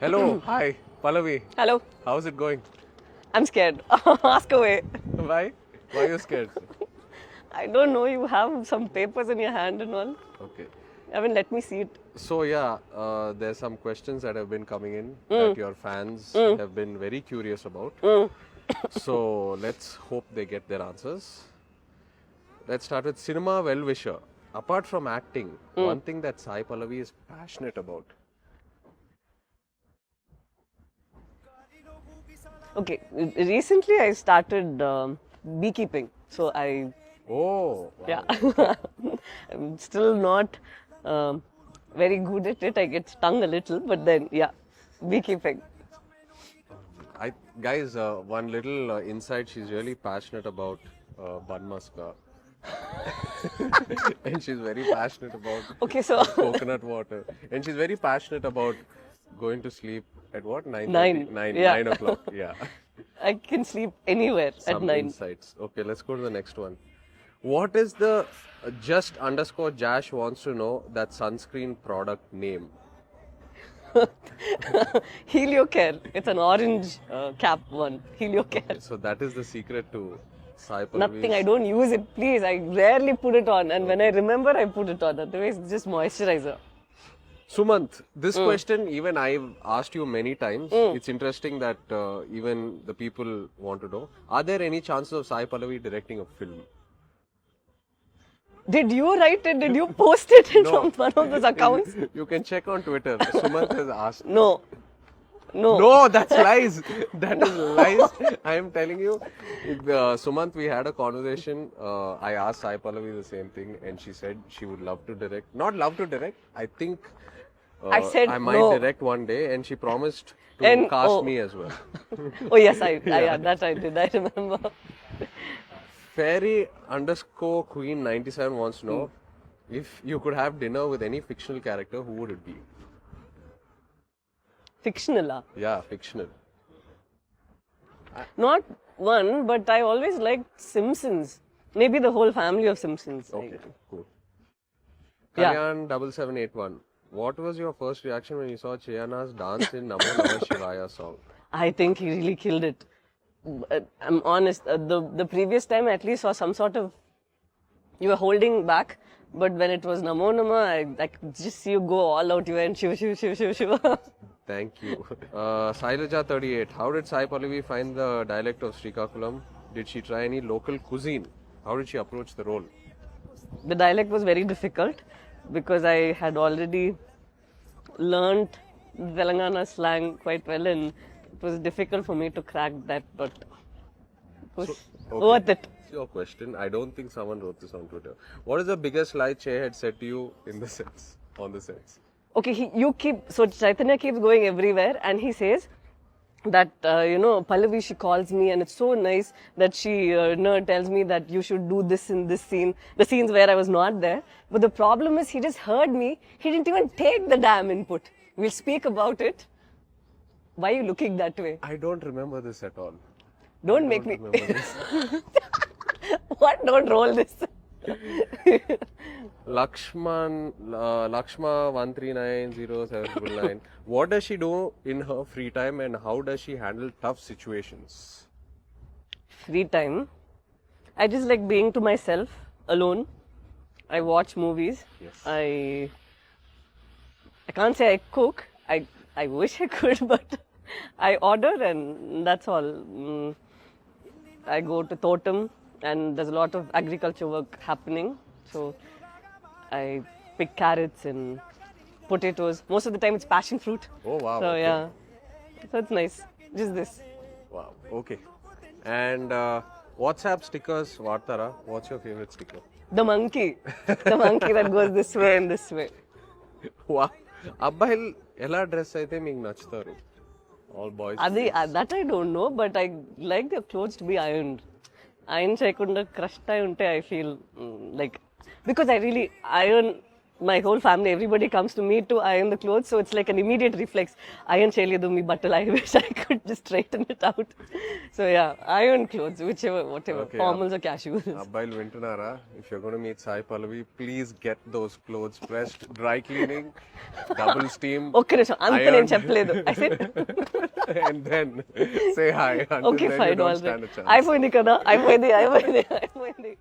Hello, hi, Pallavi. Hello. How's it going? I'm scared. Ask away. Why? Why are you scared? I don't know. You have some papers in your hand and all. Okay. Haven't let me see it. So yeah, there's some questions that have been coming in that your fans have been very curious about. So let's hope they get their answers. Let's start with Cinema Well-Wisher. Apart from acting, one thing that Sai Pallavi is passionate about. Okay. Recently, I started beekeeping. So Oh, wow. yeah. I'm still not very good at it. I get stung a little, but then, yeah, beekeeping. Guys, one little insight, she's really passionate about bun maska. And she's very passionate about Okay, so coconut water. And she's very passionate about going to sleep at what? 9:30? Nine, yeah. 9 o'clock. Yeah. I can sleep anywhere at Some 9. insights. Okay, let's go to the next one. What is the just_Jash wants to know that sunscreen product name? Heliocare. It's an orange cap one. Heliocare. So that is the secret to Sai Pallavi's. Nothing. I don't use it. Please. I rarely put it on. And when I remember, I put it on. Otherwise, it's just moisturizer. Sumant, this question even I've asked you many times. It's interesting that even the people want to know. Are there any chances of Sai Pallavi directing a film? Did you write it? Did you post it in No. one of those accounts? You can check on Twitter. Sumant has asked. No. No. No, that's lies. That is lies. I am telling you. Sumant, we had a conversation. I asked Sai Pallavi the same thing, and she said she would love to direct. Not love to direct. I think I said I might no. direct one day, and she promised to And- cast oh. me as well. Oh, yes, yeah, that I did. I remember. Fairy_Queen97 wants to know if you could have dinner with any fictional character, who would it be? Fictional. Yeah, fictional. Not one, but I always liked Simpsons. Maybe the whole family of Simpsons. Okay, cool. Yeah. Kalyan7781. What was your first reaction when you saw Chayana's dance in Namo Namah Shivaya song? I think he really killed it. I'm honest. The previous time I at least saw some sort of, you were holding back, but when it was Namo Nama, I could just see you go all out. You went Shiva, Shiva, Shiva, Shiva, Shiva. Thank you. Sailaja38. How did Sai Pallavi find the dialect of Srikakulam? Did she try any local cuisine? How did she approach the role? The dialect was very difficult because I had already learnt Telangana slang quite well, and it was difficult for me to crack that, but it was worth it. It's your question. I don't think someone wrote this on Twitter. What is the biggest lie Che had said to you in the sets, on the sets? Okay, so Chaitanya keeps going everywhere, and he says that, Pallavi, she calls me, and it's so nice that she tells me that you should do this in this scene, the scenes where I was not there. But the problem is, he just heard me. He didn't even take the damn input. We'll speak about it. Why are you looking that way? I don't remember this at all. Don't make me. Remember this. What? Don't roll this. Lakshma 139079. What does she do in her free time and how does she handle tough situations? Free time. I just like being to myself, alone. I watch movies. Yes. I can't say I cook. I wish I could, but I order and that's all. I go to Totem and there's a lot of agriculture work happening. So I pick carrots and potatoes. Most of the time it's passion fruit. Oh wow. So okay. yeah. So it's nice. Just this. Wow. Okay. And WhatsApp stickers, Vartara. What's your favorite sticker? The monkey. The monkey that goes this way and this way. Wow. అబ్బాయిలు ఎలా dress అయితే మీకు నచ్చుతారు all boys That I don't know, but I like their clothes to be ironed. Iron చేయకుండా crushed అయి ఉంటే I feel like, because I really iron my whole family, everybody comes to me to iron the clothes, so it's like an immediate reflex. Iron cheyaledu mi buttal. I wish I could just straighten it out. So yeah, iron clothes, whichever, whatever, Okay, formals or casuals. Abbail Vintunara, if you're going to meet Sai Pallavi, please get those clothes pressed, dry cleaning, double steam, ఒక్క నిమిషం అంత నేను ironed, చెప్పలేదు. I said, and then say hi. Until okay, then, you fine, don't all stand right. a chance. అయిపోయింది కదా, అయిపోయింది.